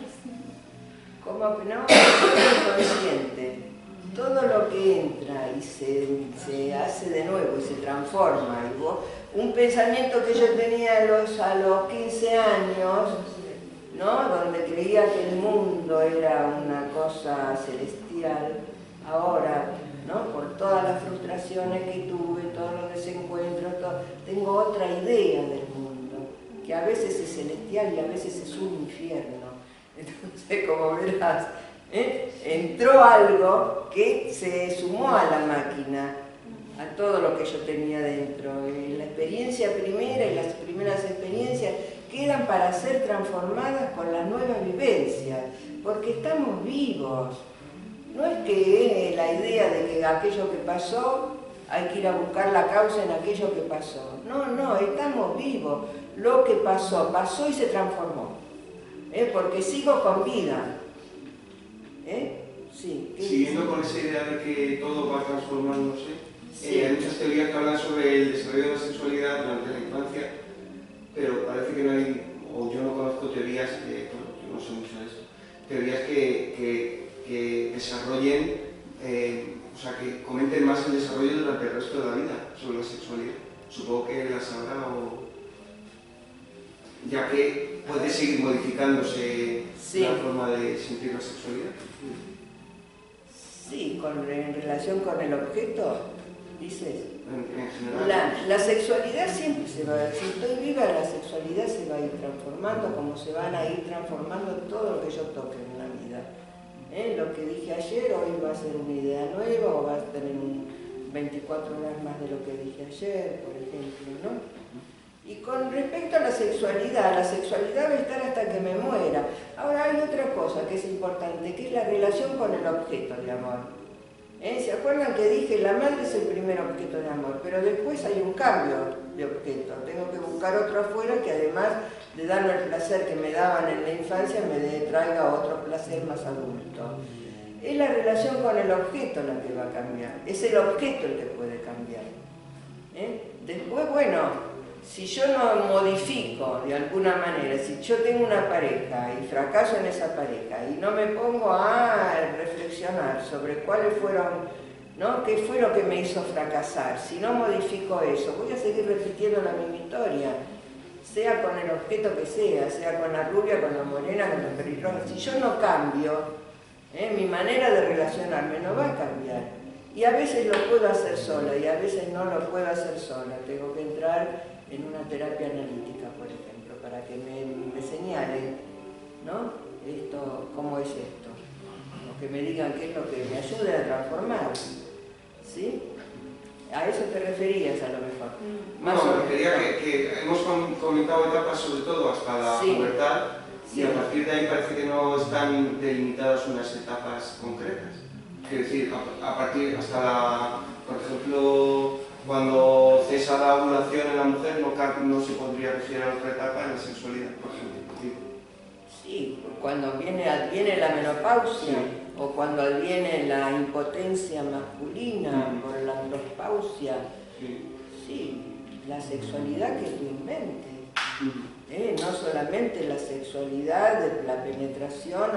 ¿Cómo? No, es consciente. Todo lo que entra y se hace de nuevo y se transforma. Y vos, un pensamiento que yo tenía a los 15 años, ¿no? Donde creía que el mundo era una cosa celestial, ahora, ¿no? Por todas las frustraciones que tuve, todos los desencuentros, tengo otra idea del mundo, que a veces es celestial y a veces es un infierno. Entonces, como verás, entró algo que se sumó a la máquina, a todo lo que yo tenía dentro. Y la experiencia primera y las primeras experiencias quedan para ser transformadas con las nuevas vivencias, porque estamos vivos. No es que la idea de que aquello que pasó hay que ir a buscar la causa en aquello que pasó. No, estamos vivos. Lo que pasó, pasó y se transformó. Porque sigo con vida. Sí. Siguiendo con esa idea de que todo va transformándose, hay muchas teorías que hablan sobre el desarrollo de la sexualidad durante la infancia, pero parece que no hay, o yo no conozco teorías, yo no sé mucho de esto, teorías que desarrollen, o sea, que comenten más el desarrollo durante el resto de la vida sobre la sexualidad. Supongo que las habrá, ya que puede seguir modificándose la forma de sentir la sexualidad. Sí, en relación con el objeto, dices. En general. La sexualidad siempre se va, si estoy viva, la sexualidad se va a ir transformando, como se van a ir transformando todo lo que yo toque en la vida. Lo que dije ayer, hoy va a ser una idea nueva, o va a tener 24 horas más de lo que dije ayer, por ejemplo, ¿no? Y con respecto a la sexualidad va a estar hasta que me muera. Ahora hay otra cosa que es importante, que es la relación con el objeto de amor. ¿Se acuerdan que dije, la madre es el primer objeto de amor, pero después hay un cambio de objeto? Tengo que buscar otro afuera que además de darme el placer que me daban en la infancia, me traiga otro placer más adulto. Es la relación con el objeto la que va a cambiar, es el objeto el que puede cambiar. Después, bueno, si yo no modifico de alguna manera, si yo tengo una pareja y fracaso en esa pareja y no me pongo a reflexionar sobre cuáles fueron, ¿no? ¿Qué fue lo que me hizo fracasar? Si no modifico eso, voy a seguir repitiendo la misma historia, sea con el objeto que sea con la rubia, con la morena, con la pelirroja. Si yo no cambio, mi manera de relacionarme no va a cambiar. Y a veces lo puedo hacer sola y a veces no lo puedo hacer sola. Tengo que entrar en una terapia analítica, por ejemplo, para que me señalen, ¿no? Esto, ¿cómo es esto? O que me digan qué es lo que me ayude a transformar, ¿sí? A eso te referías a lo mejor. No, me refería que hemos comentado etapas sobre todo hasta la pubertad, y a partir de ahí parece que no están delimitadas unas etapas concretas. Quiero decir, a partir hasta la, por ejemplo, cuando cesa la ovulación en la mujer no se podría referir a otra etapa en la sexualidad, por ejemplo. Sí, cuando adviene la menopausia, o cuando adviene la impotencia masculina por la andropausia. Sí, la sexualidad que tú inventes. No solamente la sexualidad de la penetración,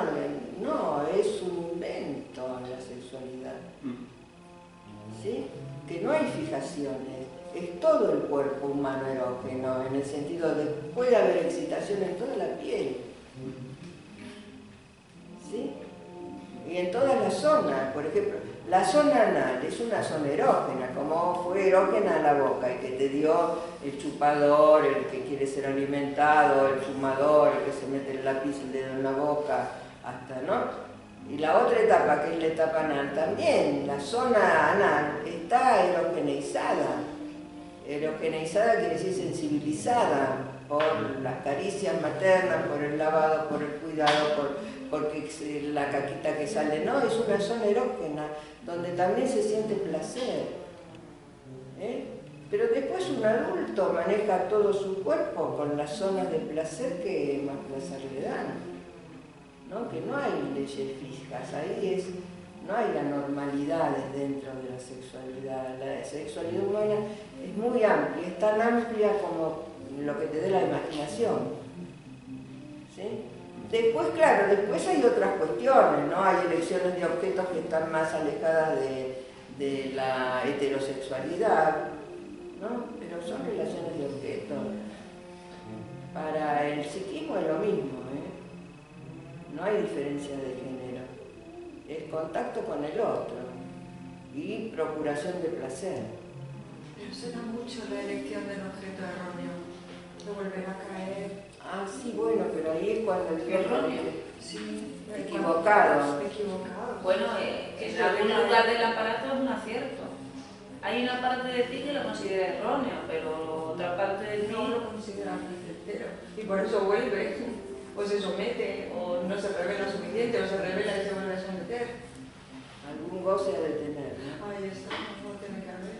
no, es un invento la sexualidad. ¿Sí? Que no hay fijaciones, es todo el cuerpo humano erógeno, en el sentido de que puede haber excitación en toda la piel. ¿Sí? Y en todas las zonas, por ejemplo, la zona anal es una zona erógena, como fue erógena la boca, el que te dio el chupador, el que quiere ser alimentado, el fumador, el que se mete el lápiz y el dedo en la boca, hasta, ¿no? Y la otra etapa, que es la etapa anal, también, la zona anal está erogeneizada. Erogeneizada quiere decir sensibilizada por las caricias maternas, por el lavado, por el cuidado, porque la caquita que sale, no, es una zona erógena, donde también se siente placer. Pero después un adulto maneja todo su cuerpo con las zonas de placer que más placer le dan, ¿no? Que no hay leyes fijas, ahí no hay anormalidades dentro de la sexualidad. La sexualidad humana es muy amplia, es tan amplia como lo que te dé la imaginación, ¿sí? Después, claro, después hay otras cuestiones, ¿no? Hay elecciones de objetos que están más alejadas de la heterosexualidad, ¿no? Pero son relaciones de objetos. Para el psiquismo es lo mismo, no hay diferencia de género. Es contacto con el otro y procuración de placer. Pero se da mucho la elección del objeto erróneo, de volver a caer. Ah, sí, bueno, pero ahí es cuando el erróneo. Sí, equivocado. Bueno, que en algún lugar del aparato es un acierto. Hay una parte de ti que lo considera erróneo, pero otra parte de ti no lo considera placentero. Y por eso vuelve, o se somete, o no se revela suficiente, o se revela y se vuelve a someter. Algún goce ha de tener, ¿no? Ahí está, no tiene que haber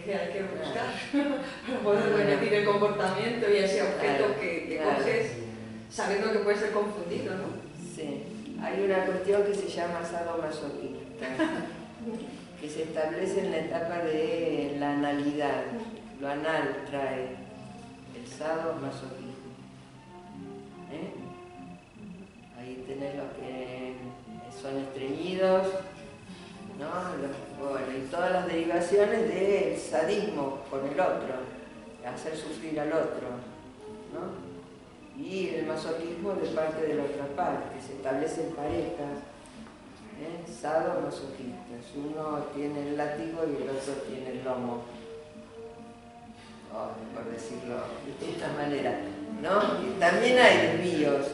que hay que buscar para poder repetir el comportamiento y ese objeto que coges sabiendo que puede ser confundido, ¿no? Sí, hay una cuestión que se llama sadomasoquismo, que se establece en la etapa de la analidad. Lo anal trae el sadomasoquismo. Ahí tenés los que son estreñidos, ¿no? Bueno, y todas las derivaciones del sadismo con el otro, hacer sufrir al otro, ¿no? Y el masoquismo de parte de la otra parte, que se establece en parejas, sadomasoquistas. Uno tiene el látigo y el otro tiene el lomo, por decirlo de esta manera, ¿no? Y también hay desvíos,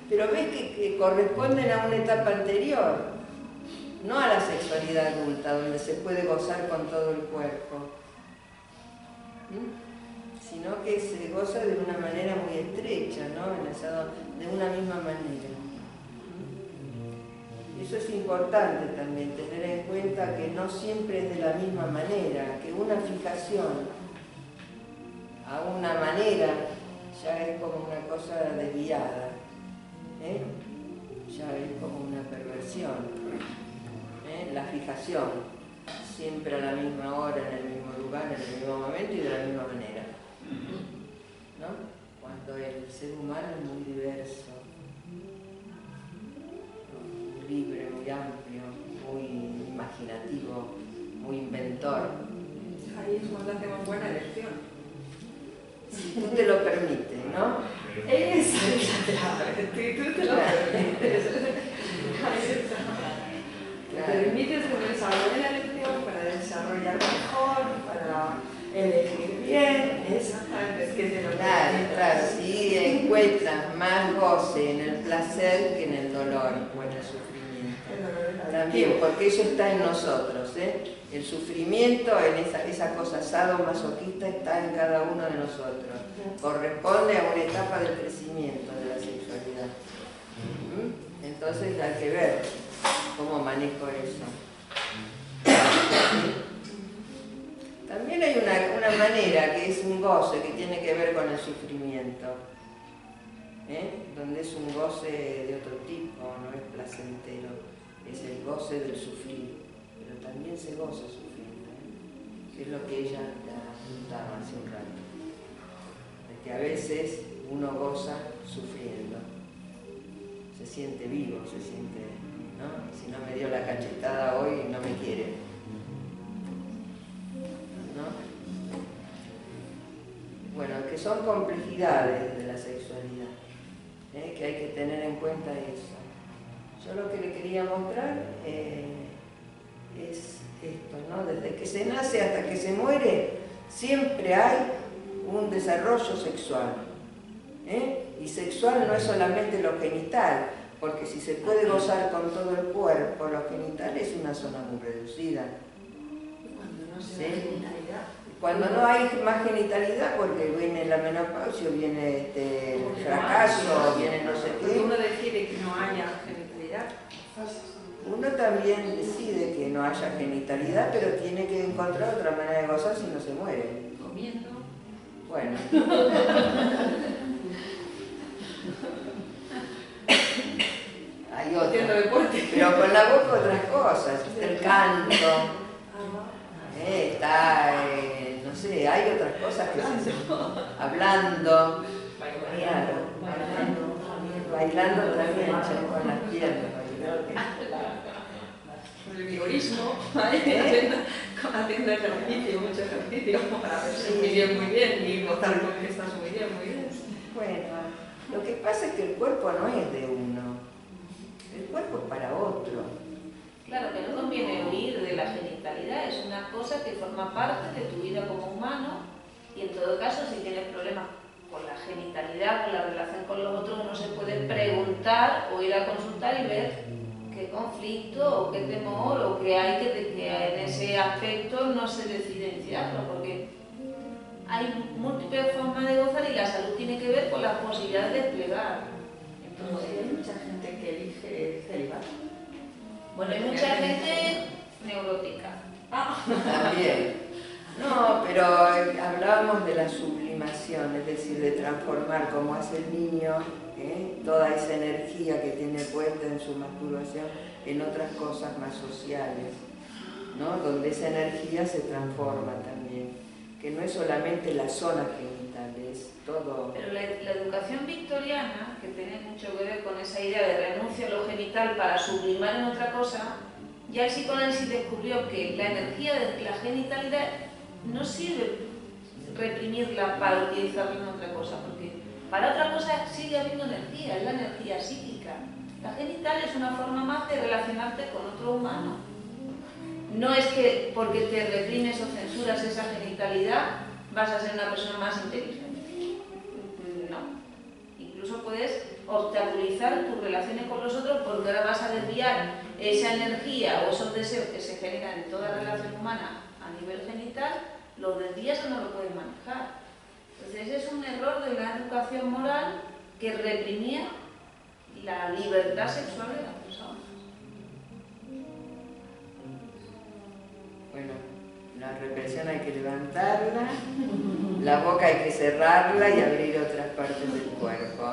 pero ves que corresponden a una etapa anterior. No a la sexualidad adulta, donde se puede gozar con todo el cuerpo, sino que se goza de una manera muy estrecha, ¿no? Enlazado de una misma manera. Eso es importante también, tener en cuenta que no siempre es de la misma manera, que una fijación a una manera ya es como una cosa desviada, ya es como una perversión. La fijación, siempre a la misma hora, en el mismo lugar, en el mismo momento y de la misma manera, ¿no? Cuando el ser humano es muy diverso, ¿no? Muy libre, muy amplio, muy imaginativo, muy inventor. Ahí es cuando hacemos buena elección. Si tú te lo permites, ¿no? Exactamente, tú te lo permites. Ahí está. Permites desarrollar la elección para desarrollar mejor, para elegir bien, exactamente, es que te lo Claro, si encuentras más goce en el placer que en el dolor o en el sufrimiento. También, porque eso está en nosotros, El sufrimiento, en esa cosa sadomasoquista, está en cada uno de nosotros. Corresponde a una etapa del crecimiento de la sexualidad. Entonces hay que ver cómo manejo eso. También hay una manera que es un goce que tiene que ver con el sufrimiento, donde es un goce de otro tipo, no es placentero, es el goce del sufrir, pero también se goza sufriendo, que es lo que ella apuntaba hace un rato, de que a veces uno goza sufriendo, se siente vivo, se siente, ¿no? Si no me dio la cachetada hoy, no me quiere, ¿no? Bueno, que son complejidades de la sexualidad, que hay que tener en cuenta eso. Yo lo que le quería mostrar es esto, ¿no? Desde que se nace hasta que se muere, siempre hay un desarrollo sexual, y sexual no es solamente lo genital, porque si se puede gozar con todo el cuerpo, lo genital es una zona muy reducida. Cuando no se da genitalidad. Cuando no hay más genitalidad, porque viene la menopausia, viene el fracaso, viene no sé qué. Uno decide que no haya genitalidad. Uno también decide que no haya genitalidad, pero tiene que encontrar otra manera de gozar si no se muere. Comiendo. Bueno. Hay Haciendo otro. deporte. Pero con la boca otras cosas. El canto. Está, no sé, hay otras cosas que se hablando. Claro, bailando también, con las piernas. El vigorismo, haciendo ejercicio, mucho ejercicio, para verse muy bien y gozar con que estás muy bien. Bueno, lo que pasa es que el cuerpo no es de uno, el cuerpo es para otro. Claro, que no conviene huir de la genitalidad, es una cosa que forma parte de tu vida como humano y en todo caso si tienes problemas con la genitalidad, con la relación con los otros, uno se puede preguntar o ir a consultar y ver qué conflicto o qué temor o qué hay que en ese aspecto no se decide iniciarlo, porque hay múltiples formas de gozar y la salud tiene que ver con las posibilidades de desplegar. Entonces hay mucha gente que elige el celibato. Bueno, hay mucha gente neurótica. También. No, pero hablábamos de la sublimación, es decir, de transformar como hace el niño toda esa energía que tiene puesta en su masturbación en otras cosas más sociales, ¿no? Donde esa energía se transforma también, que no es solamente la zona genital, es todo. Pero la educación victoriana, que tiene mucho que ver con esa idea de renuncia a lo genital para sublimar en otra cosa, ya el psicoanálisis descubrió que la energía de la genitalidad no sirve reprimirla para utilizarla en otra cosa, porque para otra cosa sigue habiendo energía, es la energía psíquica. La genital es una forma más de relacionarte con otro humano. No es que porque te reprimes o censuras esa genitalidad vas a ser una persona más inteligente. No. Incluso puedes obstaculizar tus relaciones con los otros porque ahora vas a desviar esa energía o esos deseos que se generan en toda relación humana a nivel genital, los desvías o no lo puedes manejar. Entonces es un error de la educación moral que reprimía la libertad sexual de las personas. Bueno, la represión hay que levantarla, la boca hay que cerrarla y abrir otras partes del cuerpo.